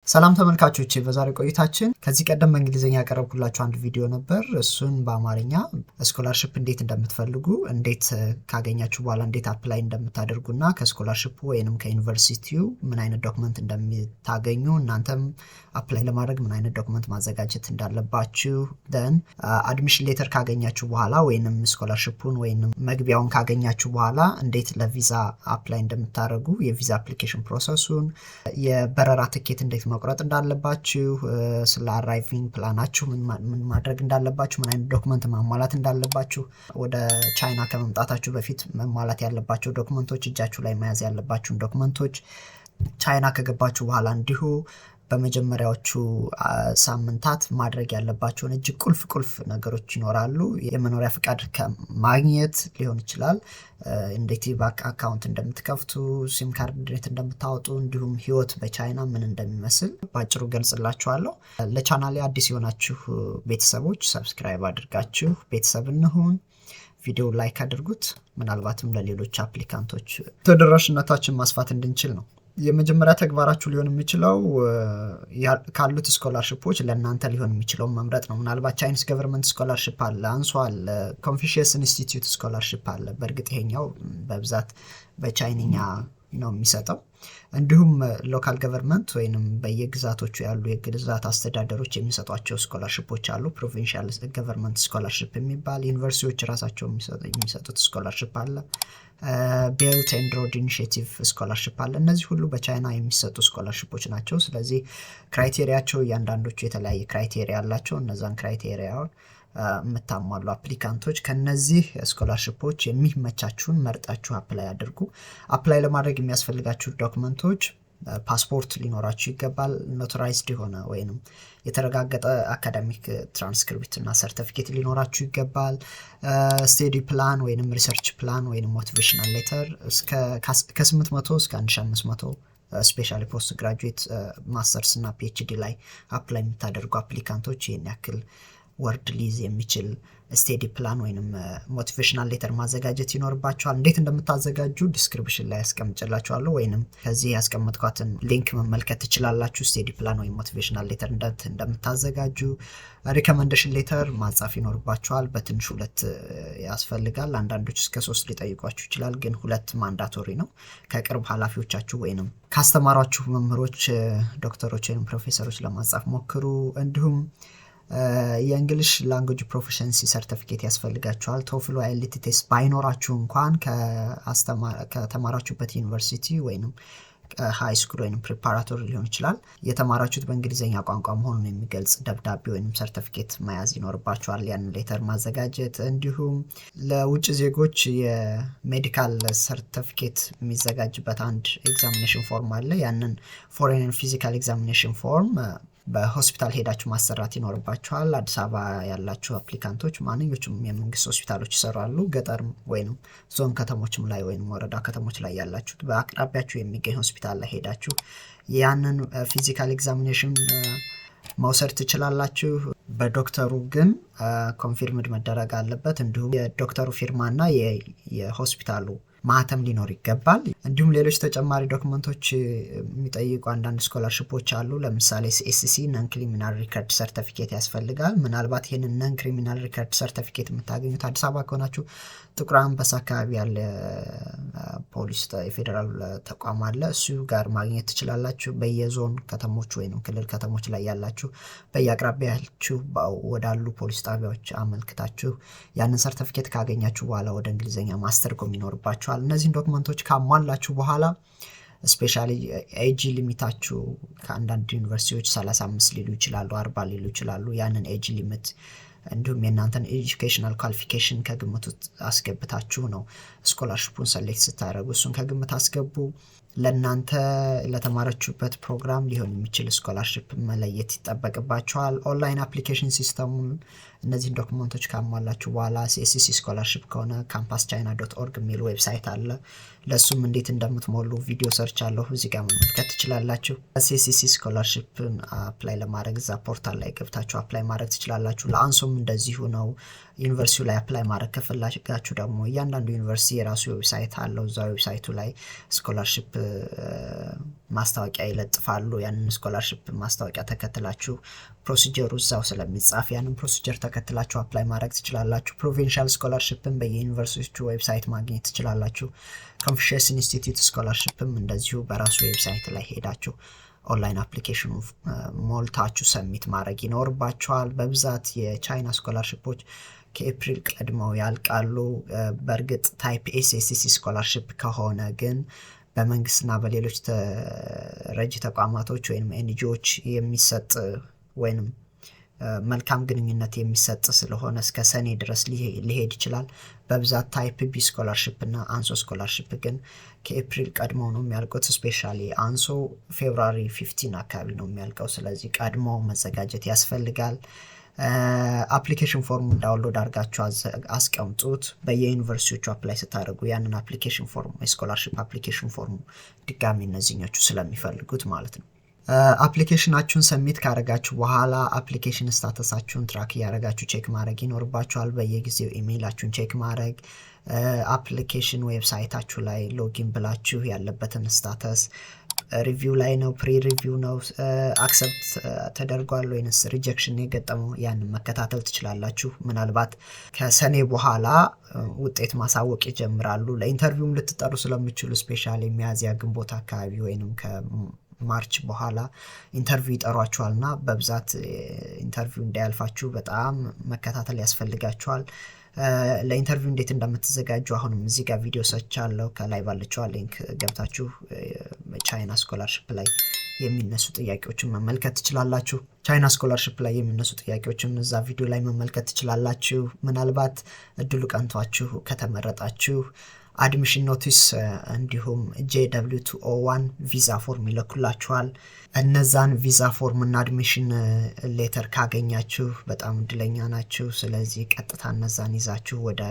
ሰላም ተመልካቾቼ በዛሬ ቆይታችን ከዚህ ቀደም በእንግሊዝኛ ያቀረብኩላችሁ አንድ ቪዲዮ ነበር። እሱን በአማርኛ ስኮላርሺፕ እንዴት እንደምትፈልጉ እንዴት ካገኛችሁ በኋላ እንዴት አፕላይ እንደምታደርጉና ከስኮላርሺፑ ወይንም ከዩኒቨርሲቲው ምን አይነት ዶክመንት እንደምታገኙ እናንተም አፕላይ ለማድረግ ምን አይነት ዶክመንት ማዘጋጀት እንዳለባችሁ ደን አድሚሽን ሌተር ካገኛችሁ በኋላ ወይንም ስኮላርሺፑን ወይንም መግቢያውን ካገኛችሁ በኋላ እንዴት ለቪዛ አፕላይ እንደምታደርጉ የቪዛ አፕሊኬሽን ፕሮሰሱን የበረራ ትኬት እንዴት መቁረጥ እንዳለባችሁ ስለ አራይቪንግ ፕላናችሁ ምን ማድረግ እንዳለባችሁ ምን አይነት ዶክመንት ማሟላት እንዳለባችሁ ወደ ቻይና ከመምጣታችሁ በፊት መሟላት ያለባችሁ ዶክመንቶች እጃችሁ ላይ መያዝ ያለባችሁን ዶክመንቶች ቻይና ከገባችሁ በኋላ እንዲሁ በመጀመሪያዎቹ ሳምንታት ማድረግ ያለባችሁን እጅግ ቁልፍ ነገሮች ይኖራሉ። የመኖሪያ ፍቃድ ከማግኘት ሊሆን ይችላል፣ እንዴት ባንክ አካውንት እንደምትከፍቱ፣ ሲም ካርድ እንዴት እንደምታወጡ፣ እንዲሁም ህይወት በቻይና ምን እንደሚመስል ባጭሩ ገልጽላችኋለሁ። ለቻናሌ አዲስ የሆናችሁ ቤተሰቦች ሰብስክራይብ አድርጋችሁ ቤተሰብ እንሁን። ቪዲዮ ላይክ አድርጉት፣ ምናልባትም ለሌሎች አፕሊካንቶች ተደራሽነታችን ማስፋት እንድንችል ነው። የመጀመሪያ ተግባራችሁ ሊሆን የሚችለው ካሉት ስኮላርሺፖች ለእናንተ ሊሆን የሚችለው መምረጥ ነው። ምናልባት ቻይኒስ ገቨርንመንት ስኮላርሺፕ አለ፣ አንሷል፣ ኮንፊሽየስ ኢንስቲትዩት ስኮላርሺፕ አለ። በእርግጥ ይሄኛው በብዛት በቻይንኛ ነው የሚሰጠው። እንዲሁም ሎካል ገቨርንመንት ወይንም በየግዛቶቹ ያሉ የግዛት አስተዳደሮች የሚሰጧቸው ስኮላርሺፖች አሉ። ፕሮቪንሻል ገቨርንመንት ስኮላርሺፕ የሚባል ዩኒቨርሲቲዎች ራሳቸው የሚሰጡት ስኮላርሺፕ አለ። ቤልት ኤንድ ሮድ ኢኒሺየቲቭ ስኮላርሺፕ አለ። እነዚህ ሁሉ በቻይና የሚሰጡ ስኮላርሺፖች ናቸው። ስለዚህ ክራይቴሪያቸው እያንዳንዶቹ የተለያየ ክራይቴሪያ አላቸው። እነዛን ክራይቴሪያ የምታሟሉ አፕሊካንቶች ከነዚህ ስኮላርሺፖች የሚመቻችሁን መርጣችሁ አፕላይ አድርጉ። አፕላይ ለማድረግ የሚያስፈልጋችሁ ዶክመንቶች ፓስፖርት ሊኖራችሁ ይገባል። ኖታራይዝድ የሆነ ወይንም የተረጋገጠ አካዳሚክ ትራንስክሪፕት እና ሰርቲፊኬት ሊኖራችሁ ይገባል። ስቴዲ ፕላን ወይንም ሪሰርች ፕላን ወይንም ሞቲቬሽናል ሌተር ከ800 እስከ 1500 ስፔሻሊ ፖስት ግራጁዌት ማስተርስ እና ፒኤችዲ ላይ አፕላይ የምታደርጉ አፕሊካንቶች ይህን ያክል ወርድ ሊዝ የሚችል ስቴዲ ፕላን ወይንም ሞቲቬሽናል ሌተር ማዘጋጀት ይኖርባችኋል። እንዴት እንደምታዘጋጁ ዲስክሪፕሽን ላይ ያስቀምጥላችኋለሁ ወይንም ከዚህ ያስቀመጥኳትን ሊንክ መመልከት ትችላላችሁ። ስቴዲ ፕላን ወይም ሞቲቬሽናል ሌተር እንደምታዘጋጁ ሪኮመንዴሽን ሌተር ማጻፍ ይኖርባችኋል። በትንሹ 2 ያስፈልጋል። አንዳንዶች እስከ 3 ሊጠይቋችሁ ይችላል፣ ግን 2 ማንዳቶሪ ነው። ከቅርብ ኃላፊዎቻችሁ ወይንም ካስተማሯችሁ መምህሮች፣ ዶክተሮች ወይም ፕሮፌሰሮች ለማጻፍ ሞክሩ። እንዲሁም የእንግሊሽ ላንጉዌጅ ፕሮፊሸንሲ ሰርቲፊኬት ያስፈልጋችኋል። ቶፍል አይኤልቲ ቴስት ባይኖራችሁ እንኳን ከተማራችሁበት ዩኒቨርሲቲ ወይንም ሃይ ስኩል ወይንም ፕሪፓራቶሪ ሊሆን ይችላል የተማራችሁት በእንግሊዝኛ ቋንቋ መሆኑን የሚገልጽ ደብዳቤ ወይንም ሰርቲፊኬት መያዝ ይኖርባችኋል። ያንን ሌተር ማዘጋጀት። እንዲሁም ለውጭ ዜጎች የሜዲካል ሰርቲፊኬት የሚዘጋጅበት አንድ ኤግዛሚኔሽን ፎርም አለ። ያንን ፎሬን ፊዚካል ኤግዛሚኔሽን ፎርም በሆስፒታል ሄዳችሁ ማሰራት ይኖርባችኋል። አዲስ አበባ ያላችሁ አፕሊካንቶች ማንኞቹም የመንግስት ሆስፒታሎች ይሰራሉ። ገጠር ወይንም ዞን ከተሞችም ላይ ወይንም ወረዳ ከተሞች ላይ ያላችሁ በአቅራቢያችሁ የሚገኝ ሆስፒታል ላይ ሄዳችሁ ያንን ፊዚካል ኤግዛሚኔሽን መውሰድ ትችላላችሁ። በዶክተሩ ግን ኮንፊርምድ መደረግ አለበት። እንዲሁም የዶክተሩ ፊርማና የሆስፒታሉ ማህተም ሊኖር ይገባል። እንዲሁም ሌሎች ተጨማሪ ዶክመንቶች የሚጠይቁ አንዳንድ ስኮላርሺፖች አሉ። ለምሳሌ ሲኤስሲ ነን ክሪሚናል ሪከርድ ሰርቲፊኬት ያስፈልጋል። ምናልባት ይህንን ነን ክሪሚናል ሪከርድ ሰርቲፊኬት የምታገኙት አዲስ አበባ ከሆናችሁ ጥቁር አንበሳ አካባቢ ያለ ፖሊስ የፌዴራል ተቋም አለ፣ እሱ ጋር ማግኘት ትችላላችሁ። በየዞን ከተሞች ወይም ክልል ከተሞች ላይ ያላችሁ በየአቅራቢያችሁ ወዳሉ ፖሊስ ጣቢያዎች አመልክታችሁ ያንን ሰርቲፊኬት ካገኛችሁ በኋላ ወደ እንግሊዝኛ ማስተርጎም ይኖርባችኋል። እነዚህን ዶክመንቶች ካሟላችሁ በኋላ ስፔሻሊ ኤጂ ሊሚታችሁ ከአንዳንድ ዩኒቨርሲቲዎች 35 ሊሉ ይችላሉ፣ 40 ሊሉ ይችላሉ። ያንን ኤጂ ሊሚት እንዲሁም የእናንተን ኤጁኬሽናል ኳሊፊኬሽን ከግምት አስገብታችሁ ነው ስኮላርሺፑን ሰሌክት ስታደርጉ። እሱን ከግምት አስገቡ። ለእናንተ ለተማራችሁበት ፕሮግራም ሊሆን የሚችል ስኮላርሺፕ መለየት ይጠበቅባችኋል። ኦንላይን አፕሊኬሽን ሲስተሙን እነዚህን ዶክመንቶች ካሟላችሁ በኋላ ሲኤስሲ ስኮላርሺፕ ከሆነ campuschina.org የሚል ዌብሳይት አለ። ለሱም እንዴት እንደምትሞሉ ቪዲዮ ሰርች አለሁ፣ እዚህ ጋር መመልከት ትችላላችሁ። ሲኤስሲ ስኮላርሺፕን አፕላይ ለማድረግ እዛ ፖርታል ላይ ገብታችሁ አፕላይ ማድረግ ትችላላችሁ። ለአንሶም እንደዚሁ ነው። ዩኒቨርሲቲው ላይ አፕላይ ማድረግ ከፈለጋችሁ ደግሞ እያንዳንዱ ዩኒቨርሲቲ የራሱ ዌብሳይት አለው። እዛ ዌብሳይቱ ላይ ስኮላርሺፕ ማስታወቂያ ይለጥፋሉ። ያንን ስኮላርሺፕ ማስታወቂያ ተከትላችሁ ፕሮሲጀሩ እዛው ስለሚጻፍ ያንን ፕሮሲጀር ተከትላችሁ አፕላይ ማድረግ ትችላላችሁ። ፕሮቪንሻል ስኮላርሺፕን በየዩኒቨርሲቲዎቹ ዌብሳይት ማግኘት ትችላላችሁ። ኮንፊሽየስ ኢንስቲትዩት ስኮላርሺፕም እንደዚሁ በራሱ ዌብሳይት ላይ ሄዳችሁ ኦንላይን አፕሊኬሽኑ ሞልታችሁ ሰሚት ማድረግ ይኖርባችኋል። በብዛት የቻይና ስኮላርሺፖች ከኤፕሪል ቀድመው ያልቃሉ። በእርግጥ ታይፕ ኤስኤስሲ ስኮላርሺፕ ከሆነ ግን በመንግስትና በሌሎች ረጂ ተቋማቶች ወይም ኤንጂኦዎች የሚሰጥ ወይም መልካም ግንኙነት የሚሰጥ ስለሆነ እስከ ሰኔ ድረስ ሊሄድ ይችላል። በብዛት ታይፕ ቢ ስኮላርሺፕ እና አንሶ ስኮላርሺፕ ግን ከኤፕሪል ቀድሞ ነው የሚያልቁት። ስፔሻሊ አንሶ ፌብሩዋሪ 15 አካባቢ ነው የሚያልቀው። ስለዚህ ቀድሞ መዘጋጀት ያስፈልጋል። አፕሊኬሽን ፎርም ዳውንሎድ አድርጋችሁ አስቀምጡት። በየዩኒቨርሲቲዎቹ አፕላይ ስታደርጉ ያንን አፕሊኬሽን ፎርም የስኮላርሺፕ አፕሊኬሽን ፎርሙ ድጋሚ እነዚህኞቹ ስለሚፈልጉት ማለት ነው። አፕሊኬሽናችሁን ሰሚት ካረጋችሁ በኋላ አፕሊኬሽን ስታተሳችሁን ትራክ እያደረጋችሁ ቼክ ማድረግ ይኖርባችኋል። በየጊዜው ኢሜይላችሁን ቼክ ማድረግ፣ አፕሊኬሽን ዌብሳይታችሁ ላይ ሎጊን ብላችሁ ያለበትን ስታተስ ሪቪው ላይ ነው፣ ፕሪ ሪቪው ነው፣ አክሰፕት ተደርጓል ወይንስ ሪጀክሽን የገጠመው ያንን መከታተል ትችላላችሁ። ምናልባት ከሰኔ በኋላ ውጤት ማሳወቅ ይጀምራሉ። ለኢንተርቪውም ልትጠሩ ስለምችሉ ስፔሻሊ ሚያዝያ ግንቦት አካባቢ ወይንም ከማርች በኋላ ኢንተርቪው ይጠሯችኋልና በብዛት ኢንተርቪው እንዳያልፋችሁ በጣም መከታተል ያስፈልጋችኋል። ለኢንተርቪው እንዴት እንደምትዘጋጁ አሁንም እዚህ ጋር ቪዲዮ ሰርቻለሁ። ከላይ ባለችው ሊንክ ገብታችሁ ቻይና ስኮላርሺፕ ላይ የሚነሱ ጥያቄዎችን መመልከት ትችላላችሁ። ቻይና ስኮላርሺፕ ላይ የሚነሱ ጥያቄዎችን እዛ ቪዲዮ ላይ መመልከት ትችላላችሁ። ምናልባት እድሉ ቀንቷችሁ ከተመረጣችሁ አድሚሽን ኖቲስ እንዲሁም JW201 ቪዛ ፎርም ይልኩላችኋል። እነዛን ቪዛ ፎርም እና አድሚሽን ሌተር ካገኛችሁ በጣም እድለኛ ናችሁ። ስለዚህ ቀጥታ እነዛን ይዛችሁ ወደ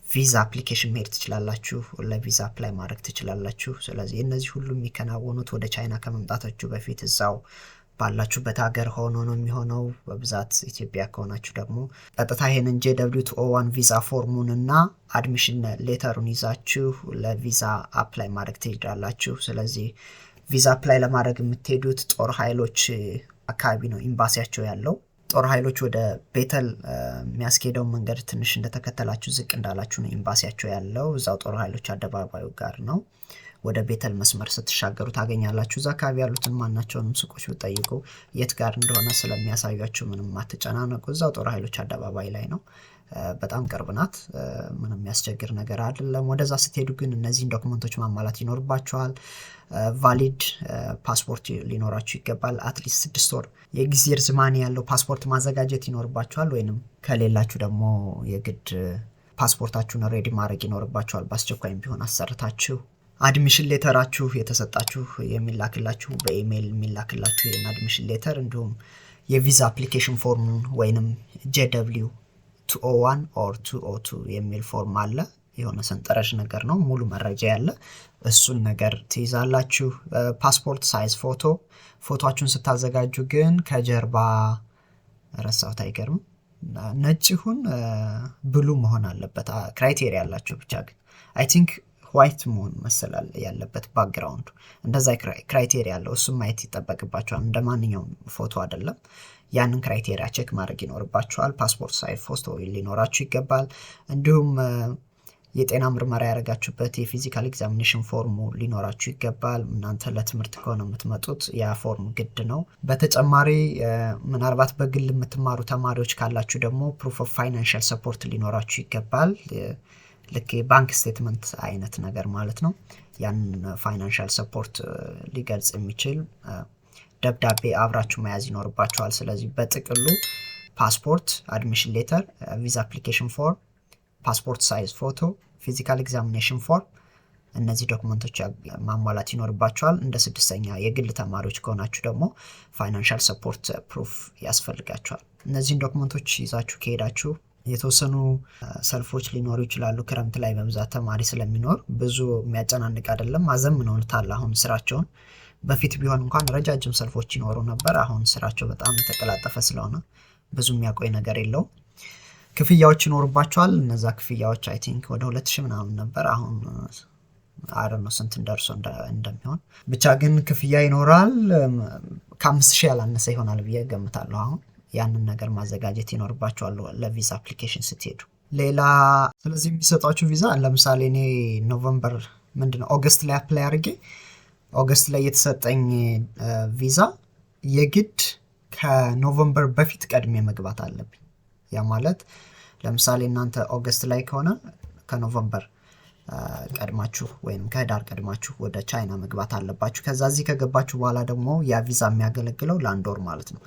ቪዛ አፕሊኬሽን መሄድ ትችላላችሁ። ለቪዛ አፕላይ ማድረግ ትችላላችሁ። ስለዚህ እነዚህ ሁሉ የሚከናወኑት ወደ ቻይና ከመምጣታችሁ በፊት እዛው ባላችሁበት ሀገር ሆኖ ነው የሚሆነው። በብዛት ኢትዮጵያ ከሆናችሁ ደግሞ ቀጥታ ይሄንን JW201 ቪዛ ፎርሙን እና አድሚሽን ሌተሩን ይዛችሁ ለቪዛ አፕላይ ማድረግ ትሄዳላችሁ። ስለዚህ ቪዛ አፕላይ ለማድረግ የምትሄዱት ጦር ኃይሎች አካባቢ ነው ኤምባሲያቸው ያለው። ጦር ኃይሎች ወደ ቤተል የሚያስኬደው መንገድ ትንሽ እንደተከተላችሁ ዝቅ እንዳላችሁ ነው ኤምባሲያቸው ያለው። እዛው ጦር ኃይሎች አደባባዩ ጋር ነው። ወደ ቤተል መስመር ስትሻገሩ ታገኛላችሁ። እዛ አካባቢ ያሉትን ማናቸውንም ሱቆች ብትጠይቁ የት ጋር እንደሆነ ስለሚያሳያችሁ ምንም አትጨናነቁ። እዛው ጦር ኃይሎች አደባባይ ላይ ነው። በጣም ቅርብ ናት። ምንም የሚያስቸግር ነገር አይደለም። ወደዛ ስትሄዱ ግን እነዚህን ዶክመንቶች ማሟላት ይኖርባችኋል። ቫሊድ ፓስፖርት ሊኖራችሁ ይገባል። አትሊስት 6 ወር የጊዜ ርዝማኔ ያለው ፓስፖርት ማዘጋጀት ይኖርባችኋል። ወይንም ከሌላችሁ ደግሞ የግድ ፓስፖርታችሁን ሬዲ ማድረግ ይኖርባችኋል። በአስቸኳይም ቢሆን አሰርታችሁ አድሚሽን ሌተራችሁ የተሰጣችሁ የሚላክላችሁ በኢሜይል የሚላክላችሁ የና አድሚሽን ሌተር እንዲሁም የቪዛ አፕሊኬሽን ፎርም ወይንም JW201 or 202 የሚል ፎርም አለ። የሆነ ሰንጠረዥ ነገር ነው፣ ሙሉ መረጃ ያለ እሱን ነገር ትይዛላችሁ። ፓስፖርት ሳይዝ ፎቶአችሁን ስታዘጋጁ ግን ከጀርባ ረሳሁት፣ አይገርም ነጭ ይሁን ብሉ መሆን አለበት። ክራይቴሪያ ያላችሁ ብቻ ግን አይ ቲንክ ዋይት መሆን መሰላል ያለበት ባክግራውንዱ እንደዛ ክራይቴሪያ ያለው እሱም ማየት ይጠበቅባችኋል። እንደማንኛውም ፎቶ አይደለም። ያንን ክራይቴሪያ ቼክ ማድረግ ይኖርባችኋል። ፓስፖርት ሳይዝ ፎቶ ሊኖራችሁ ይገባል። እንዲሁም የጤና ምርመራ ያደረጋችሁበት የፊዚካል ኤግዛሚኔሽን ፎርሙ ሊኖራችሁ ይገባል። እናንተ ለትምህርት ከሆነ የምትመጡት ያ ፎርም ግድ ነው። በተጨማሪ ምናልባት በግል የምትማሩ ተማሪዎች ካላችሁ ደግሞ ፕሩፍ ኦፍ ፋይናንሻል ሰፖርት ሊኖራችሁ ይገባል። ልክ የባንክ ስቴትመንት አይነት ነገር ማለት ነው። ያን ፋይናንሻል ሰፖርት ሊገልጽ የሚችል ደብዳቤ አብራችሁ መያዝ ይኖርባችኋል። ስለዚህ በጥቅሉ ፓስፖርት፣ አድሚሽን ሌተር፣ ቪዛ አፕሊኬሽን ፎርም፣ ፓስፖርት ሳይዝ ፎቶ፣ ፊዚካል ኤግዛሚኔሽን ፎርም እነዚህ ዶክመንቶች ማሟላት ይኖርባችኋል። እንደ 6ኛ የግል ተማሪዎች ከሆናችሁ ደግሞ ፋይናንሻል ሰፖርት ፕሩፍ ያስፈልጋችኋል። እነዚህን ዶክመንቶች ይዛችሁ ከሄዳችሁ የተወሰኑ ሰልፎች ሊኖሩ ይችላሉ። ክረምት ላይ በብዛት ተማሪ ስለሚኖር ብዙ የሚያጨናንቅ አይደለም። አዘምነውታል አሁን ስራቸውን። በፊት ቢሆን እንኳን ረጃጅም ሰልፎች ይኖሩ ነበር። አሁን ስራቸው በጣም የተቀላጠፈ ስለሆነ ብዙ የሚያቆይ ነገር የለውም። ክፍያዎች ይኖርባቸዋል። እነዛ ክፍያዎች አይ ቲንክ ወደ 2000 ምናምን ነበር። አሁን አረ ነው ስንት እንደርሶ እንደሚሆን ብቻ ግን ክፍያ ይኖራል። ከ5000 ያላነሰ ይሆናል ብዬ ገምታለሁ። አሁን ያንን ነገር ማዘጋጀት ይኖርባቸዋል ለቪዛ አፕሊኬሽን ስትሄዱ። ሌላ ስለዚህ የሚሰጧችሁ ቪዛ ለምሳሌ እኔ ኖቨምበር ምንድነው ኦገስት ላይ አፕላይ አድርጌ ኦገስት ላይ የተሰጠኝ ቪዛ የግድ ከኖቨምበር በፊት ቀድሜ መግባት አለብኝ። ያ ማለት ለምሳሌ እናንተ ኦገስት ላይ ከሆነ ከኖቨምበር ቀድማችሁ ወይም ከህዳር ቀድማችሁ ወደ ቻይና መግባት አለባችሁ። ከዛ እዚህ ከገባችሁ በኋላ ደግሞ ያ ቪዛ የሚያገለግለው ለ1 ወር ማለት ነው።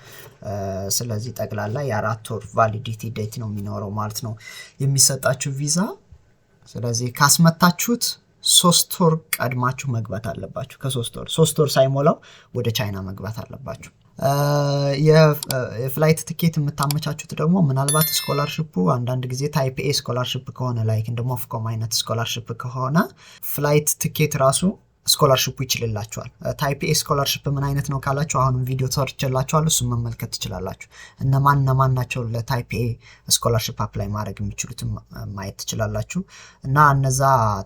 ስለዚህ ጠቅላላ የ4 ወር ቫሊዲቲ ዴት ነው የሚኖረው ማለት ነው የሚሰጣችሁ ቪዛ። ስለዚህ ካስመታችሁት 3 ወር ቀድማችሁ መግባት አለባችሁ። ከ3 ወር ሳይሞላው ወደ ቻይና መግባት አለባችሁ። የፍላይት ትኬት የምታመቻቹት ደግሞ ምናልባት ስኮላርሽፑ አንዳንድ ጊዜ ታይፕ ኤ ስኮላርሽፕ ከሆነ ላይክ እንደ ሞፍኮም አይነት ስኮላርሽፕ ከሆነ ፍላይት ትኬት ራሱ ስኮላርሽፑ ይችልላችኋል። ታይፕ ኤ ስኮላርሽፕ ምን አይነት ነው ካላችሁ አሁንም ቪዲዮ ሰርችላችኋለሁ፣ እሱን መመልከት ትችላላችሁ። እነማን ናቸው ለታይፕ ኤ ስኮላርሽፕ አፕላይ ማድረግ የሚችሉትን ማየት ትችላላችሁ። እና እነዛ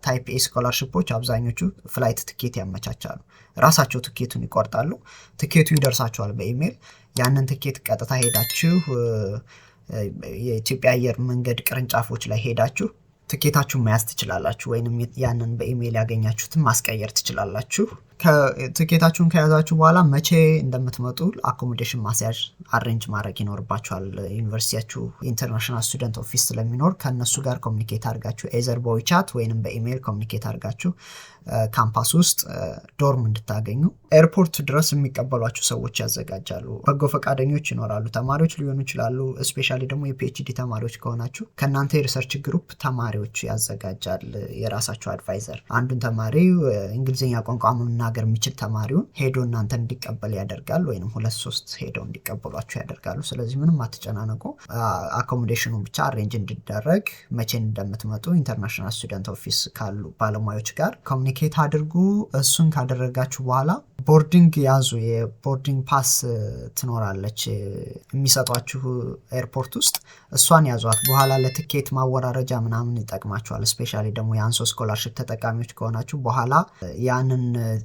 ታይፕ ኤ ስኮላርሽፖች አብዛኞቹ ፍላይት ትኬት ያመቻቻሉ። ራሳቸው ትኬቱን ይቆርጣሉ። ትኬቱ ይደርሳችኋል በኢሜል። ያንን ትኬት ቀጥታ ሄዳችሁ የኢትዮጵያ አየር መንገድ ቅርንጫፎች ላይ ሄዳችሁ ትኬታችሁን መያዝ ትችላላችሁ፣ ወይንም ያንን በኢሜል ያገኛችሁትን ማስቀየር ትችላላችሁ። ትኬታችሁን ከያዛችሁ በኋላ መቼ እንደምትመጡ አኮሞዴሽን ማስያዝ አሬንጅ ማድረግ ይኖርባችኋል። ዩኒቨርሲቲያችሁ ኢንተርናሽናል ስቱደንት ኦፊስ ስለሚኖር ከእነሱ ጋር ኮሚኒኬት አድርጋችሁ ኤዘር በዊቻት ወይንም በኢሜል ኮሚኒኬት አድርጋችሁ ካምፓስ ውስጥ ዶርም እንድታገኙ ኤርፖርት ድረስ የሚቀበሏችሁ ሰዎች ያዘጋጃሉ። በጎ ፈቃደኞች ይኖራሉ፣ ተማሪዎች ሊሆኑ ይችላሉ። ስፔሻሊ ደግሞ የፒኤችዲ ተማሪዎች ከሆናችሁ ከእናንተ የሪሰርች ግሩፕ ተማሪዎች ያዘጋጃል የራሳችሁ አድቫይዘር። አንዱን ተማሪ እንግሊዝኛ ቋንቋ መናገር የሚችል ተማሪውን ሄዶ እናንተ እንዲቀበል ያደርጋል፣ ወይም 2-3 ሄደው እንዲቀበሏችሁ ያደርጋሉ። ስለዚህ ምንም አትጨናነቁ። አኮሞዴሽኑ ብቻ አሬንጅ እንዲደረግ መቼ እንደምትመጡ ኢንተርናሽናል ስቱደንት ኦፊስ ካሉ ባለሙያዎች ጋር ኮሚኒኬት አድርጉ። እሱን ካደረጋችሁ በኋላ ቦርዲንግ ያዙ። የቦርዲንግ ፓስ ትኖራለች የሚሰጧችሁ ኤርፖርት ውስጥ፣ እሷን ያዟት። በኋላ ለትኬት ማወራረጃ ምናምን ይጠቅማችኋል። ስፔሻሊ ደግሞ የአንሶ ስኮላርሽፕ ተጠቃሚዎች ከሆናችሁ በኋላ ያንን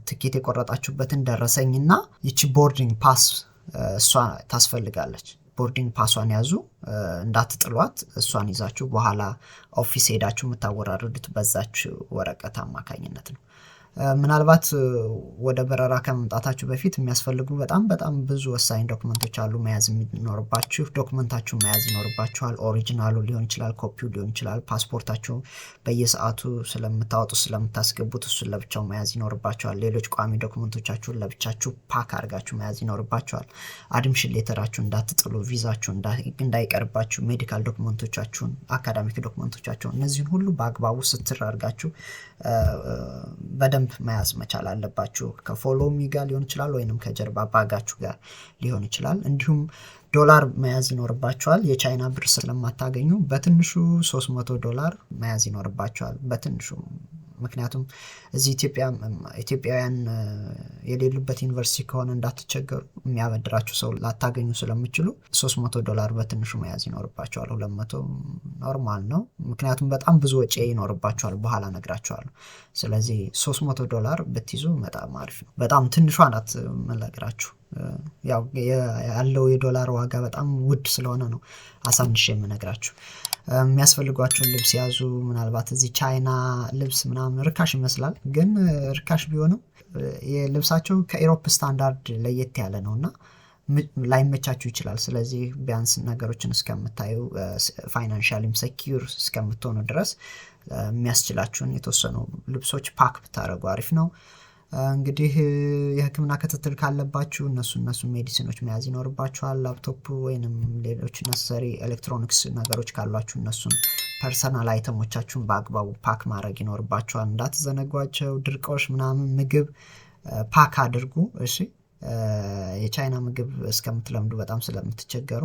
ትኬት የቆረጣችሁበትን ደረሰኝና ይቺ ቦርዲንግ ፓስ እሷ ታስፈልጋለች። ቦርዲንግ ፓሷን ያዙ፣ እንዳትጥሏት። እሷን ይዛችሁ በኋላ ኦፊስ ሄዳችሁ የምታወራርዱት በዛች ወረቀት አማካኝነት ነው። ምናልባት ወደ በረራ ከመምጣታችሁ በፊት የሚያስፈልጉ በጣም ብዙ ወሳኝ ዶክመንቶች አሉ መያዝ የሚኖርባችሁ። ዶክመንታችሁ መያዝ ይኖርባችኋል። ኦሪጂናሉ ሊሆን ይችላል፣ ኮፒው ሊሆን ይችላል። ፓስፖርታችሁ በየሰዓቱ ስለምታወጡ ስለምታስገቡት እሱን ለብቻው መያዝ ይኖርባችኋል። ሌሎች ቋሚ ዶክመንቶቻችሁን ለብቻችሁ ፓክ አድርጋችሁ መያዝ ይኖርባችኋል። አድሚሽን ሌተራችሁ እንዳትጥሉ፣ ቪዛችሁ እንዳይቀርባችሁ፣ ሜዲካል ዶክመንቶቻችሁን፣ አካዳሚክ ዶክመንቶቻችሁን፣ እነዚህን ሁሉ በአግባቡ ስትር አድርጋችሁ በደንብ መያዝ መቻል አለባችሁ። ከፎሎሚ ጋር ሊሆን ይችላል ወይንም ከጀርባ ባጋችሁ ጋር ሊሆን ይችላል። እንዲሁም ዶላር መያዝ ይኖርባችኋል። የቻይና ብር ስለማታገኙ በትንሹ $300 መያዝ ይኖርባችኋል። በትንሹ ምክንያቱም እዚህ ኢትዮጵያውያን የሌሉበት ዩኒቨርሲቲ ከሆነ እንዳትቸገሩ፣ የሚያበድራችሁ ሰው ላታገኙ ስለምችሉ $300 በትንሹ መያዝ ይኖርባችኋል። 200 ኖርማል ነው፣ ምክንያቱም በጣም ብዙ ወጪ ይኖርባችኋል። በኋላ ነግራችኋለሁ። ስለዚህ $300 ብትይዙ በጣም አሪፍ ነው። በጣም ትንሿ ናት መነግራችሁ። ያለው የዶላር ዋጋ በጣም ውድ ስለሆነ ነው አሳንሼ የምነግራችሁ። የሚያስፈልጓቸውን ልብስ ያዙ። ምናልባት እዚህ ቻይና ልብስ ምናምን ርካሽ ይመስላል፣ ግን ርካሽ ቢሆንም የልብሳቸው ከኢሮፕ ስታንዳርድ ለየት ያለ ነው እና ላይመቻችሁ ይችላል። ስለዚህ ቢያንስ ነገሮችን እስከምታዩ ፋይናንሻሊም ሴኪዩር እስከምትሆኑ ድረስ የሚያስችላችሁን የተወሰኑ ልብሶች ፓክ ብታደርጉ አሪፍ ነው። እንግዲህ የሕክምና ክትትል ካለባችሁ እነሱ ሜዲሲኖች መያዝ ይኖርባችኋል። ላፕቶፕ ወይንም ሌሎች ነሰሪ ኤሌክትሮኒክስ ነገሮች ካሏችሁ እነሱን ፐርሰናል አይተሞቻችሁን በአግባቡ ፓክ ማድረግ ይኖርባችኋል። እንዳትዘነጓቸው። ድርቆሽ ምናምን ምግብ ፓክ አድርጉ። እሺ፣ የቻይና ምግብ እስከምትለምዱ በጣም ስለምትቸገሩ፣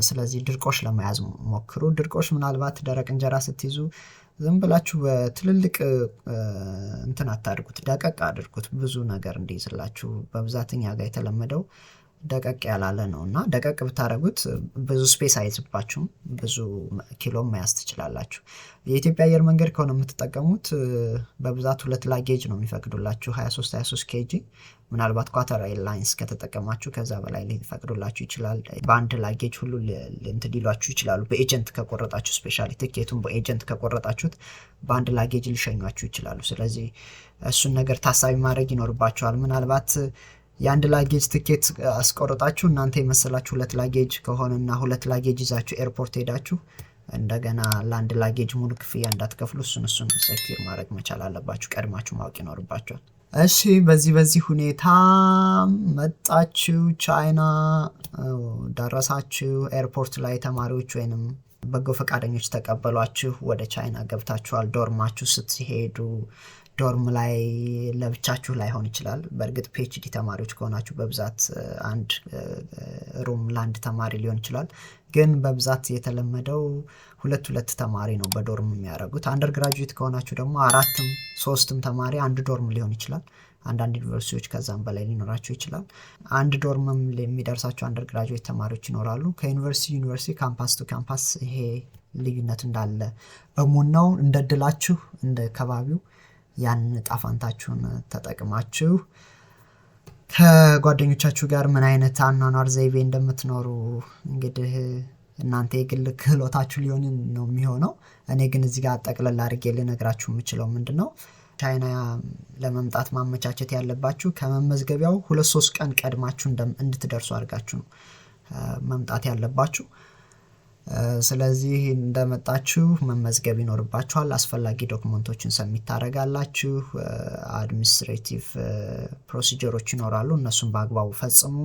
ስለዚህ ድርቆሽ ለመያዝ ሞክሩ። ድርቆሽ ምናልባት ደረቅ እንጀራ ስትይዙ ዝም ብላችሁ በትልልቅ እንትን አታድርጉት፣ ደቀቅ አድርጉት፣ ብዙ ነገር እንዲይዝላችሁ። በብዛት እኛ ጋር የተለመደው ደቀቅ ያላለ ነው እና ደቀቅ ብታደረጉት ብዙ ስፔስ አይዝባችሁም፣ ብዙ ኪሎም መያዝ ትችላላችሁ። የኢትዮጵያ አየር መንገድ ከሆነ የምትጠቀሙት በብዛት 2 ላጌጅ ነው የሚፈቅዱላችሁ 23 ኬጂ። ምናልባት ኳተር ኤርላይንስ ከተጠቀማችሁ ከዛ በላይ ሊፈቅዱላችሁ ይችላል። በአንድ ላጌጅ ሁሉ እንትን ሊሏችሁ ይችላሉ። በኤጀንት ከቆረጣችሁ ስፔሻሊ ትኬቱን በኤጀንት ከቆረጣችሁት በአንድ ላጌጅ ሊሸኟችሁ ይችላሉ። ስለዚህ እሱን ነገር ታሳቢ ማድረግ ይኖርባችኋል። ምናልባት የአንድ ላጌጅ ትኬት አስቆርጣችሁ እናንተ የመሰላችሁ 2 ላጌጅ ከሆነና 2 ላጌጅ ይዛችሁ ኤርፖርት ሄዳችሁ እንደገና ለአንድ ላጌጅ ሙሉ ክፍያ እንዳትከፍሉ እሱን ሰኪር ማድረግ መቻል አለባችሁ። ቀድማችሁ ማወቅ ይኖርባችኋል። እሺ በዚህ ሁኔታ መጣችሁ ቻይና ደረሳችሁ። ኤርፖርት ላይ ተማሪዎች ወይንም በጎ ፈቃደኞች ተቀበሏችሁ። ወደ ቻይና ገብታችኋል። ዶርማችሁ ስትሄዱ ዶርም ላይ ለብቻችሁ ላይሆን ይችላል። በእርግጥ ፒኤችዲ ተማሪዎች ከሆናችሁ በብዛት አንድ ሩም ለአንድ ተማሪ ሊሆን ይችላል። ግን በብዛት የተለመደው 2 ተማሪ ነው በዶርም የሚያደርጉት። አንደር ግራጁዌት ከሆናችሁ ደግሞ 4ም 3ም ተማሪ አንድ ዶርም ሊሆን ይችላል። አንዳንድ ዩኒቨርሲቲዎች ከዛም በላይ ሊኖራቸው ይችላል። አንድ ዶርምም የሚደርሳቸው አንደር ግራጁዌት ተማሪዎች ይኖራሉ። ከዩኒቨርሲቲ ካምፓስ ቱ ካምፓስ ይሄ ልዩነት እንዳለ በሙን ነው። እንደድላችሁ እንደ ከባቢው ያን ጣፋንታችሁን ተጠቅማችሁ ከጓደኞቻችሁ ጋር ምን አይነት አኗኗር ዘይቤ እንደምትኖሩ እንግዲህ እናንተ የግል ክህሎታችሁ ሊሆን ነው የሚሆነው። እኔ ግን እዚህ ጋር ጠቅለል አድርጌ ልነግራችሁ የምችለው ምንድነው፣ ቻይና ለመምጣት ማመቻቸት ያለባችሁ ከመመዝገቢያው 2-3 ቀን ቀድማችሁ እንድትደርሱ አድርጋችሁ ነው መምጣት ያለባችሁ። ስለዚህ እንደመጣችሁ መመዝገብ ይኖርባችኋል። አስፈላጊ ዶክመንቶችን ሰብሚት ታደርጋላችሁ። አድሚኒስትሬቲቭ ፕሮሲጀሮች ይኖራሉ፣ እነሱን በአግባቡ ፈጽሙ።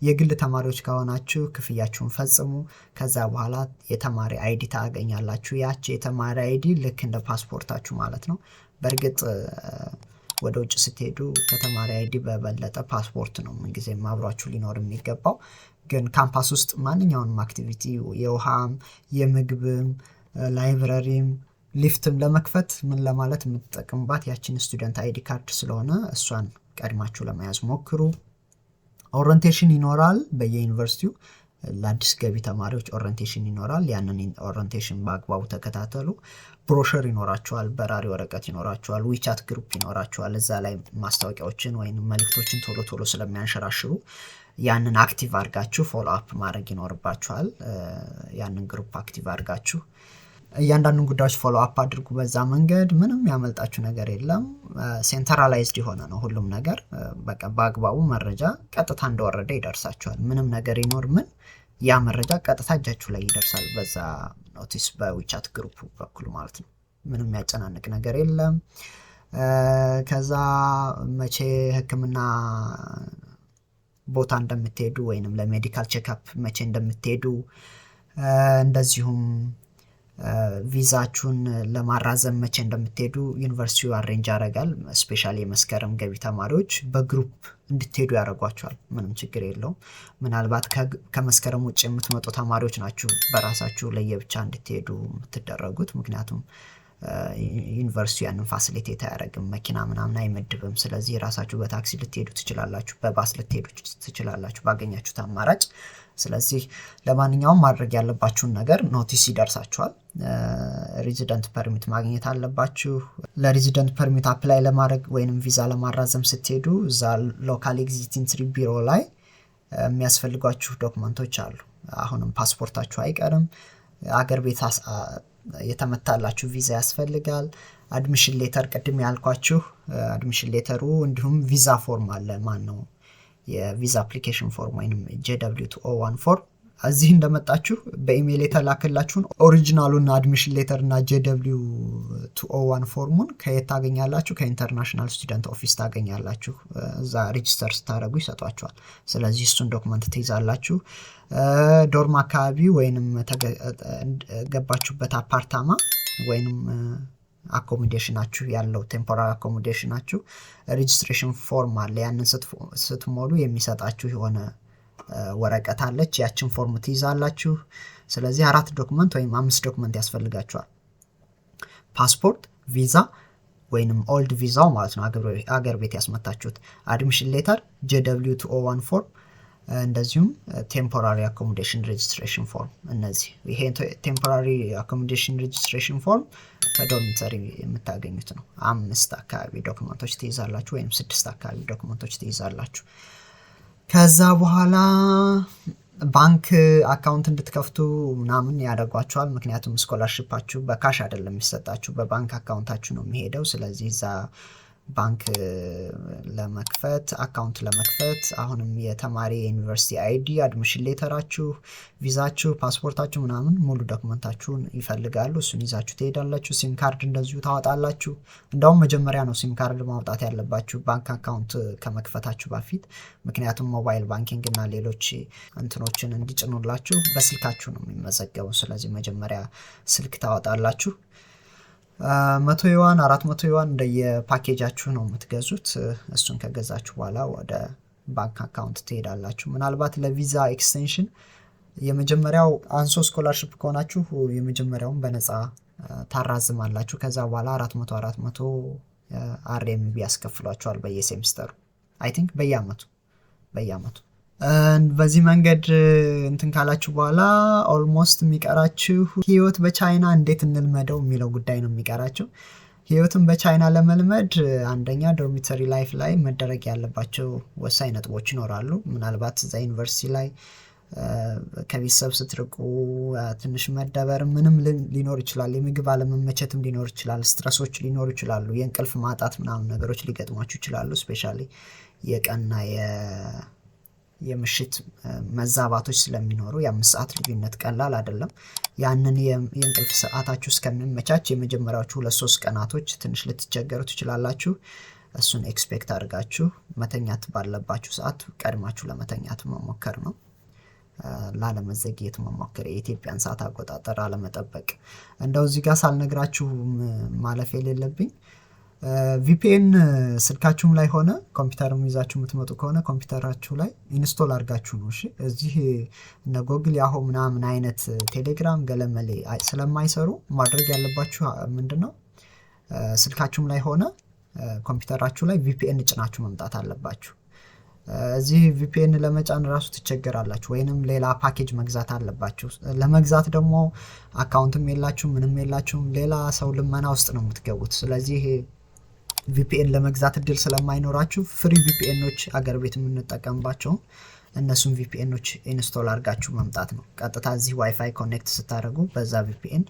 የግል ተማሪዎች ከሆናችሁ ክፍያችሁን ፈጽሙ። ከዛ በኋላ የተማሪ አይዲ ታገኛላችሁ። ያቺ የተማሪ አይዲ ልክ እንደ ፓስፖርታችሁ ማለት ነው። በእርግጥ ወደ ውጭ ስትሄዱ ከተማሪ አይዲ በበለጠ ፓስፖርት ነው ምንጊዜም አብሯችሁ ሊኖር የሚገባው። ግን ካምፓስ ውስጥ ማንኛውንም አክቲቪቲ የውሃም የምግብም ላይብረሪም ሊፍትም ለመክፈት ምን ለማለት የምትጠቀሙባት ያችን ስቱደንት አይዲ ካርድ ስለሆነ እሷን ቀድማችሁ ለመያዝ ሞክሩ። ኦሪንቴሽን ይኖራል በየዩኒቨርሲቲው ለአዲስ ገቢ ተማሪዎች ኦሪንቴሽን ይኖራል። ያንን ኦሪንቴሽን በአግባቡ ተከታተሉ። ብሮሸር ይኖራቸዋል፣ በራሪ ወረቀት ይኖራቸዋል፣ ዊቻት ግሩፕ ይኖራቸዋል። እዛ ላይ ማስታወቂያዎችን ወይም መልእክቶችን ቶሎ ስለሚያንሸራሽሩ ያንን አክቲቭ አድርጋችሁ ፎሎ አፕ ማድረግ ይኖርባችኋል። ያንን ግሩፕ አክቲቭ አድርጋችሁ እያንዳንዱን ጉዳዮች ፎሎ አፕ አድርጉ። በዛ መንገድ ምንም ያመልጣችሁ ነገር የለም። ሴንትራላይዝድ የሆነ ነው ሁሉም ነገር። በቃ በአግባቡ መረጃ ቀጥታ እንደወረደ ይደርሳችኋል። ምንም ነገር ይኖር ምን ያ መረጃ ቀጥታ እጃችሁ ላይ ይደርሳል። በዛ ኖቲስ በዊቻት ግሩፕ በኩል ማለት ነው። ምንም ያጨናንቅ ነገር የለም። ከዛ መቼ ሕክምና ቦታ እንደምትሄዱ ወይንም ለሜዲካል ቼክአፕ መቼ እንደምትሄዱ እንደዚሁም ቪዛችሁን ለማራዘም መቼ እንደምትሄዱ ዩኒቨርሲቲው አሬንጅ ያደርጋል። ስፔሻሊ የመስከረም ገቢ ተማሪዎች በግሩፕ እንድትሄዱ ያደርጓቸዋል። ምንም ችግር የለውም። ምናልባት ከመስከረም ውጭ የምትመጡ ተማሪዎች ናችሁ በራሳችሁ ለየብቻ እንድትሄዱ የምትደረጉት። ምክንያቱም ዩኒቨርሲቲ ያንን ፋሲሊቴት አያደርግም፣ መኪና ምናምን አይመድብም። ስለዚህ ራሳችሁ በታክሲ ልትሄዱ ትችላላችሁ፣ በባስ ልትሄዱ ትችላላችሁ ባገኛችሁት አማራጭ። ስለዚህ ለማንኛውም ማድረግ ያለባችሁን ነገር ኖቲስ ይደርሳችኋል። ሬዚደንት ፐርሚት ማግኘት አለባችሁ። ለሬዚደንት ፐርሚት አፕላይ ለማድረግ ወይንም ቪዛ ለማራዘም ስትሄዱ እዛ ሎካል ኤግዚስቲንግ ቢሮ ላይ የሚያስፈልጓችሁ ዶክመንቶች አሉ። አሁንም ፓስፖርታችሁ አይቀርም። አገር ቤት የተመታላችሁ ቪዛ ያስፈልጋል። አድሚሽን ሌተር ቅድም ያልኳችሁ አድሚሽን ሌተሩ እንዲሁም ቪዛ ፎርም አለ። ማን ነው የቪዛ አፕሊኬሽን ፎርም ወይንም JW201 ፎርም እዚህ እንደመጣችሁ በኢሜል የተላከላችሁን ኦሪጂናሉና አድሚሽን ሌተር እና JW201 ፎርሙን ከየት ታገኛላችሁ? ከኢንተርናሽናል ስቱደንት ኦፊስ ታገኛላችሁ። እዛ ሬጂስተር ስታደርጉ ይሰጧችኋል። ስለዚህ እሱን ዶክመንት ትይዛላችሁ። ዶርም አካባቢ ወይንም ገባችሁበት አፓርታማ ወይንም አኮሞዴሽናችሁ ያለው ቴምፖራሪ አኮሞዴሽናችሁ ሬጂስትሬሽን ፎርም አለ። ያንን ስትሞሉ የሚሰጣችሁ የሆነ ወረቀት አለች። ያችን ፎርም ትይዛላችሁ። ስለዚህ 4 ዶክመንት ወይም 5 ዶክመንት ያስፈልጋችኋል። ፓስፖርት፣ ቪዛ ወይንም ኦልድ ቪዛው ማለት ነው አገር ቤት ያስመታችሁት፣ አድሚሽን ሌተር፣ JW201 ፎርም፣ እንደዚሁም ቴምፖራሪ አኮሞዴሽን ሬጅስትሬሽን ፎርም። እነዚህ ይሄ ቴምፖራሪ አኮሞዴሽን ሬጅስትሬሽን ፎርም ከዶርሚተሪ የምታገኙት ነው። 5 አካባቢ ዶክመንቶች ትይዛላችሁ ወይም 6 አካባቢ ዶክመንቶች ትይዛላችሁ። ከዛ በኋላ ባንክ አካውንት እንድትከፍቱ ምናምን ያደርጓቸዋል። ምክንያቱም ስኮላርሺፓችሁ በካሽ አይደለም የሚሰጣችሁ፣ በባንክ አካውንታችሁ ነው የሚሄደው። ስለዚህ እዛ ባንክ ለመክፈት አካውንት ለመክፈት አሁንም የተማሪ የዩኒቨርሲቲ አይዲ፣ አድሚሽን ሌተራችሁ፣ ቪዛችሁ፣ ፓስፖርታችሁ ምናምን ሙሉ ዶክመንታችሁን ይፈልጋሉ። እሱን ይዛችሁ ትሄዳላችሁ። ሲም ካርድ እንደዚሁ ታወጣላችሁ። እንደውም መጀመሪያ ነው ሲም ካርድ ማውጣት ያለባችሁ ባንክ አካውንት ከመክፈታችሁ በፊት። ምክንያቱም ሞባይል ባንኪንግ እና ሌሎች እንትኖችን እንዲጭኑላችሁ በስልካችሁ ነው የሚመዘገበው። ስለዚህ መጀመሪያ ስልክ ታወጣላችሁ። 100 ዩዋን 400 ዩዋን እንደየፓኬጃችሁ ነው የምትገዙት። እሱን ከገዛችሁ በኋላ ወደ ባንክ አካውንት ትሄዳላችሁ። ምናልባት ለቪዛ ኤክስቴንሽን የመጀመሪያው አንሶ ስኮላርሺፕ ከሆናችሁ የመጀመሪያውን በነፃ ታራዝማላችሁ። ከዛ በኋላ 400 አርኤምቢ ያስከፍሏቸዋል በየሴምስተሩ፣ አይ ቲንክ በየአመቱ። በዚህ መንገድ እንትን ካላችሁ በኋላ ኦልሞስት የሚቀራችሁ ህይወት በቻይና እንዴት እንልመደው የሚለው ጉዳይ ነው የሚቀራችሁ። ህይወትን በቻይና ለመልመድ አንደኛ ዶርሚተሪ ላይፍ ላይ መደረግ ያለባቸው ወሳኝ ነጥቦች ይኖራሉ። ምናልባት እዛ ዩኒቨርሲቲ ላይ ከቤተሰብ ስትርቁ ትንሽ መደበር ምንም ሊኖር ይችላል። የምግብ አለመመቸትም ሊኖር ይችላል። ስትረሶች ሊኖሩ ይችላሉ። የእንቅልፍ ማጣት ምናምን ነገሮች ሊገጥሟችሁ ይችላሉ። ስፔሻሊ የቀንና የምሽት መዛባቶች ስለሚኖሩ የ5 ሰዓት ልዩነት ቀላል አይደለም። ያንን የእንቅልፍ ሰዓታችሁ እስከሚመቻች የመጀመሪያዎቹ 2-3 ቀናቶች ትንሽ ልትቸገሩ ትችላላችሁ። እሱን ኤክስፔክት አድርጋችሁ መተኛት ባለባችሁ ሰዓት ቀድማችሁ ለመተኛት መሞከር ነው። ላለመዘግየት መሞከር፣ የኢትዮጵያን ሰዓት አቆጣጠር አለመጠበቅ። እንደው እዚህ ጋር ሳልነግራችሁ ማለፍ የሌለብኝ ቪፒኤን ስልካችሁም ላይ ሆነ ኮምፒውተርም ይዛችሁ የምትመጡ ከሆነ ኮምፒውተራችሁ ላይ ኢንስቶል አድርጋችሁ ነው። እሺ እዚህ እነ ጎግል፣ ያሆ ምናምን አይነት ቴሌግራም ገለመሌ ስለማይሰሩ ማድረግ ያለባችሁ ምንድነው ስልካችሁም ላይ ሆነ ኮምፒውተራችሁ ላይ ቪፒኤን ጭናችሁ መምጣት አለባችሁ። እዚህ ቪፒኤን ለመጫን ራሱ ትቸገራላችሁ፣ ወይንም ሌላ ፓኬጅ መግዛት አለባችሁ። ለመግዛት ደግሞ አካውንትም የላችሁ ምንም የላችሁም፣ ሌላ ሰው ልመና ውስጥ ነው የምትገቡት። ስለዚህ ቪፒኤን ለመግዛት እድል ስለማይኖራችሁ ፍሪ ቪፒኤኖች አገር ቤት የምንጠቀምባቸው እነሱም ቪፒኤኖች ኢንስቶል አድርጋችሁ መምጣት ነው። ቀጥታ እዚህ ዋይፋይ ኮኔክት ስታደርጉ በዛ ቪፒኤን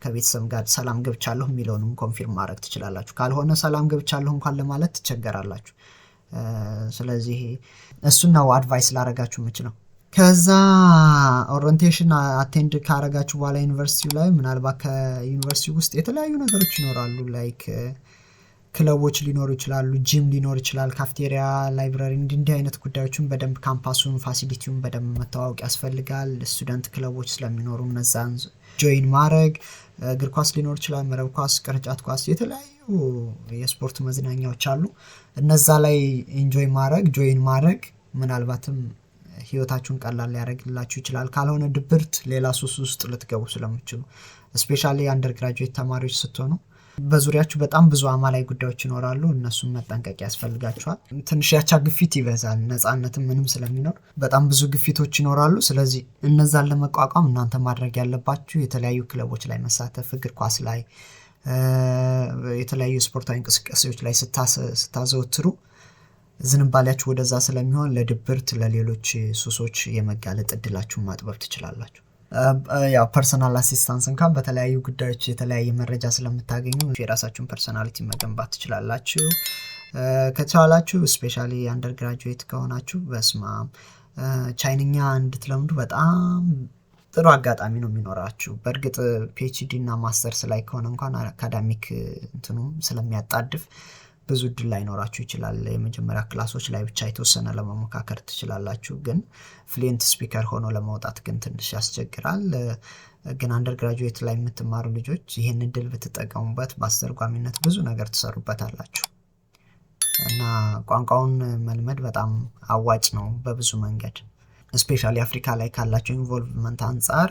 ከቤተሰብ ጋር ሰላም ገብቻለሁ የሚለውንም ኮንፊርም ማድረግ ትችላላችሁ። ካልሆነ ሰላም ገብቻለሁ እንኳን ለማለት ትቸገራላችሁ። ስለዚህ እሱን ነው አድቫይስ ላረጋችሁ የምችለው። ከዛ ኦሪንቴሽን አቴንድ ካረጋችሁ በኋላ ዩኒቨርሲቲው ላይ ምናልባት ከዩኒቨርሲቲ ውስጥ የተለያዩ ነገሮች ይኖራሉ። ላይክ ክለቦች ሊኖሩ ይችላሉ፣ ጂም ሊኖር ይችላል፣ ካፍቴሪያ፣ ላይብራሪ፣ እንዲህ አይነት ጉዳዮችን በደንብ ካምፓሱን ፋሲሊቲውን በደንብ መተዋወቅ ያስፈልጋል። ስቱደንት ክለቦች ስለሚኖሩ እነዛን ጆይን ማድረግ፣ እግር ኳስ ሊኖር ይችላል፣ መረብ ኳስ፣ ቅርጫት ኳስ፣ የተለያዩ የስፖርት መዝናኛዎች አሉ። እነዛ ላይ ኢንጆይ ማድረግ ጆይን ማድረግ ምናልባትም ህይወታችሁን ቀላል ሊያደርግላችሁ ይችላል። ካልሆነ ድብርት፣ ሌላ ሱስ ውስጥ ልትገቡ ስለምትችሉ ስፔሻሊ አንደርግራጁዌት ተማሪዎች ስትሆኑ በዙሪያችሁ በጣም ብዙ አማላይ ጉዳዮች ይኖራሉ። እነሱን መጠንቀቅ ያስፈልጋችኋል። ትንሽ ያቻ ግፊት ይበዛል። ነፃነትም ምንም ስለሚኖር በጣም ብዙ ግፊቶች ይኖራሉ። ስለዚህ እነዛን ለመቋቋም እናንተ ማድረግ ያለባችሁ የተለያዩ ክለቦች ላይ መሳተፍ፣ እግር ኳስ ላይ፣ የተለያዩ ስፖርታዊ እንቅስቃሴዎች ላይ ስታዘወትሩ ዝንባሌያችሁ ወደዛ ስለሚሆን ለድብርት፣ ለሌሎች ሱሶች የመጋለጥ እድላችሁን ማጥበብ ትችላላችሁ። ያው ፐርሰናል አሲስታንስ እንኳን በተለያዩ ጉዳዮች የተለያየ መረጃ ስለምታገኙ የራሳችሁን ፐርሰናሊቲ መገንባት ትችላላችሁ። ከቻላችሁ ስፔሻሊ አንደርግራጁዌት ከሆናችሁ በስማም ቻይንኛ እንድትለምዱ በጣም ጥሩ አጋጣሚ ነው የሚኖራችሁ። በእርግጥ ፒኤችዲ እና ማስተርስ ላይ ከሆነ እንኳን አካዳሚክ እንትኑ ስለሚያጣድፍ ብዙ እድል ላይኖራችሁ ይችላል። የመጀመሪያ ክላሶች ላይ ብቻ የተወሰነ ለመሞካከር ትችላላችሁ። ግን ፍሉዌንት ስፒከር ሆኖ ለማውጣት ግን ትንሽ ያስቸግራል። ግን አንደርግራጁዌት ላይ የምትማሩ ልጆች ይህን እድል ብትጠቀሙበት በአስተርጓሚነት ብዙ ነገር ትሰሩበታላችሁ እና ቋንቋውን መልመድ በጣም አዋጭ ነው በብዙ መንገድ። ስፔሻሊ አፍሪካ ላይ ካላቸው ኢንቮልቭመንት አንጻር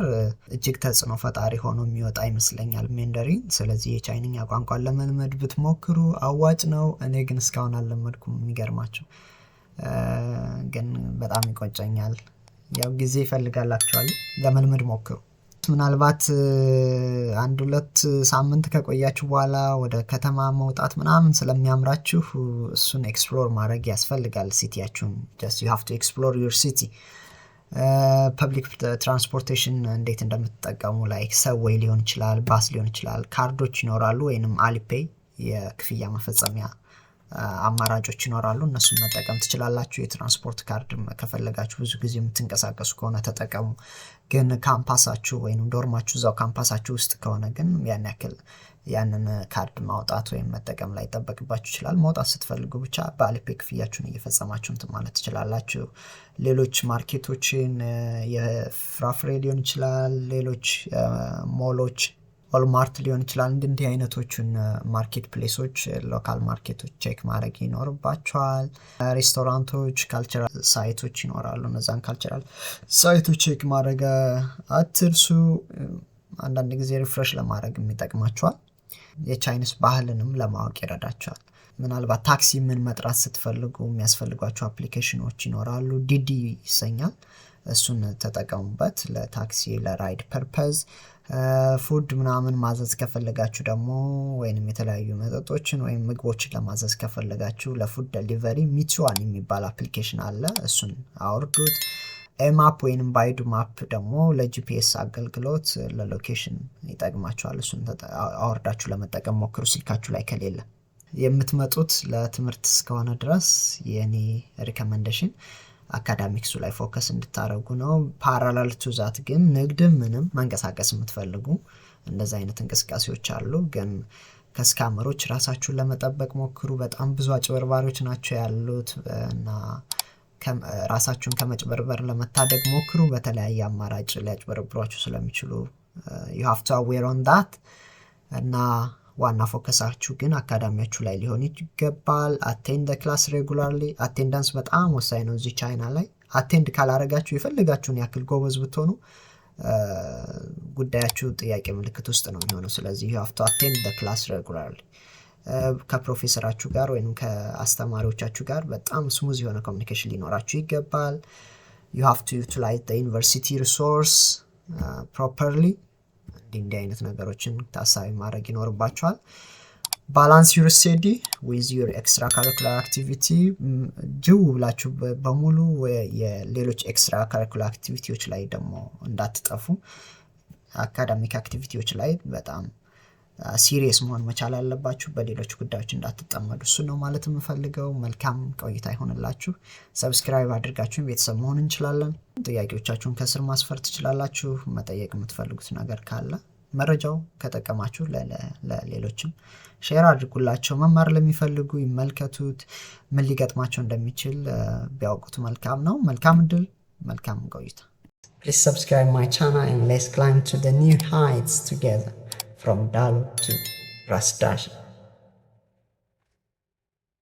እጅግ ተጽዕኖ ፈጣሪ ሆኖ የሚወጣ ይመስለኛል ማንዳሪን። ስለዚህ የቻይንኛ ቋንቋን ለመልመድ ብትሞክሩ አዋጭ ነው። እኔ ግን እስካሁን አልለመድኩም የሚገርማቸው። ግን በጣም ይቆጨኛል። ያው ጊዜ ይፈልጋል። አክቹዋሊ ለመልመድ ሞክሩ። ምናልባት 1-2 ሳምንት ከቆያችሁ በኋላ ወደ ከተማ መውጣት ምናምን ስለሚያምራችሁ እሱን ኤክስፕሎር ማድረግ ያስፈልጋል። ሲቲያችሁን just you have to explore your city። ፐብሊክ ትራንስፖርቴሽን እንዴት እንደምትጠቀሙ ላይክ ሰብዌይ ሊሆን ይችላል፣ ባስ ሊሆን ይችላል። ካርዶች ይኖራሉ ወይንም አሊፔይ የክፍያ መፈጸሚያ አማራጮች ይኖራሉ። እነሱን መጠቀም ትችላላችሁ። የትራንስፖርት ካርድ ከፈለጋችሁ ብዙ ጊዜ የምትንቀሳቀሱ ከሆነ ተጠቀሙ። ግን ካምፓሳችሁ ወይም ዶርማችሁ እዛው ካምፓሳችሁ ውስጥ ከሆነ ግን ያን ያክል ያንን ካርድ ማውጣት ወይም መጠቀም ላይ ይጠበቅባችሁ ይችላል። መውጣት ስትፈልጉ ብቻ በአሊፔይ ክፍያችሁን እየፈጸማችሁ እንትን ማለት ትችላላችሁ። ሌሎች ማርኬቶችን የፍራፍሬ ሊሆን ይችላል፣ ሌሎች ሞሎች ዎልማርት ሊሆን ይችላል። እንዲህ አይነቶቹን ማርኬት ፕሌሶች ሎካል ማርኬቶች ቼክ ማድረግ ይኖርባቸዋል። ሬስቶራንቶች፣ ካልቸራል ሳይቶች ይኖራሉ። እነዛን ካልቸራል ሳይቶች ቼክ ማድረግ አትርሱ። አንዳንድ ጊዜ ሪፍሬሽ ለማድረግ የሚጠቅማቸዋል። የቻይኒስ ባህልንም ለማወቅ ይረዳቸዋል። ምናልባት ታክሲ ምን መጥራት ስትፈልጉ የሚያስፈልጓቸው አፕሊኬሽኖች ይኖራሉ። ዲዲ ይሰኛል። እሱን ተጠቀሙበት ለታክሲ ለራይድ ፐርፐዝ። ፉድ ምናምን ማዘዝ ከፈለጋችሁ ደግሞ ወይንም የተለያዩ መጠጦችን ወይም ምግቦችን ለማዘዝ ከፈለጋችሁ ለፉድ ዴሊቨሪ ሚትዋን የሚባል አፕሊኬሽን አለ። እሱን አውርዱት። ኤማፕ ወይንም ባይዱ ማፕ ደግሞ ለጂፒኤስ አገልግሎት ለሎኬሽን ይጠቅማችኋል። እሱን አውርዳችሁ ለመጠቀም ሞክሩ ስልካችሁ ላይ ከሌለ። የምትመጡት ለትምህርት እስከሆነ ድረስ የኔ ሪኮመንዴሽን አካዳሚክሱ ላይ ፎከስ እንድታደርጉ ነው። ፓራላል ቱ ዛት ግን ንግድ ምንም መንቀሳቀስ የምትፈልጉ እንደዛ አይነት እንቅስቃሴዎች አሉ። ግን ከስካመሮች ራሳችሁን ለመጠበቅ ሞክሩ። በጣም ብዙ አጭበርባሪዎች ናቸው ያሉት እና ራሳችሁን ከመጭበርበር ለመታደግ ሞክሩ። በተለያየ አማራጭ ሊያጭበረብሯችሁ ስለሚችሉ you have to aware on that እና ዋና ፎከሳችሁ ግን አካዳሚያችሁ ላይ ሊሆን ይገባል። አቴንድ ክላስ ሬጉላርሊ። አቴንዳንስ በጣም ወሳኝ ነው እዚህ ቻይና ላይ። አቴንድ ካላረጋችሁ የፈለጋችሁን ያክል ጎበዝ ብትሆኑ ጉዳያችሁ ጥያቄ ምልክት ውስጥ ነው የሚሆነው። ስለዚህ you have to attend the class regularly። ከፕሮፌሰራችሁ ጋር ወይም ከአስተማሪዎቻችሁ ጋር በጣም ስሙዝ የሆነ ኮሚኒኬሽን ሊኖራችሁ ይገባል። you have to utilize the university resource properly። እንዲህ አይነት ነገሮችን ታሳቢ ማድረግ ይኖርባችኋል። ባላንስ ዩር ስቴዲ ዊዝ ዩር ኤክስትራ ካሪኩላር አክቲቪቲ። ጅው ብላችሁ በሙሉ የሌሎች ኤክስትራ ካሪኩላር አክቲቪቲዎች ላይ ደግሞ እንዳትጠፉ። አካዳሚክ አክቲቪቲዎች ላይ በጣም ሲሪየስ መሆን መቻል አለባችሁ። በሌሎች ጉዳዮች እንዳትጠመዱ። እሱ ነው ማለት የምፈልገው። መልካም ቆይታ ይሆንላችሁ። ሰብስክራይብ አድርጋችሁን ቤተሰብ መሆን እንችላለን። ጥያቄዎቻችሁን ከስር ማስፈር ትችላላችሁ። መጠየቅ የምትፈልጉት ነገር ካለ መረጃው ከጠቀማችሁ ለሌሎችም ሼር አድርጉላቸው። መማር ለሚፈልጉ ይመልከቱት። ምን ሊገጥማቸው እንደሚችል ቢያውቁት መልካም ነው። መልካም እድል፣ መልካም ቆይታ። Please subscribe my channel and let's climb to the new heights together. From Dalu to Ras Dash.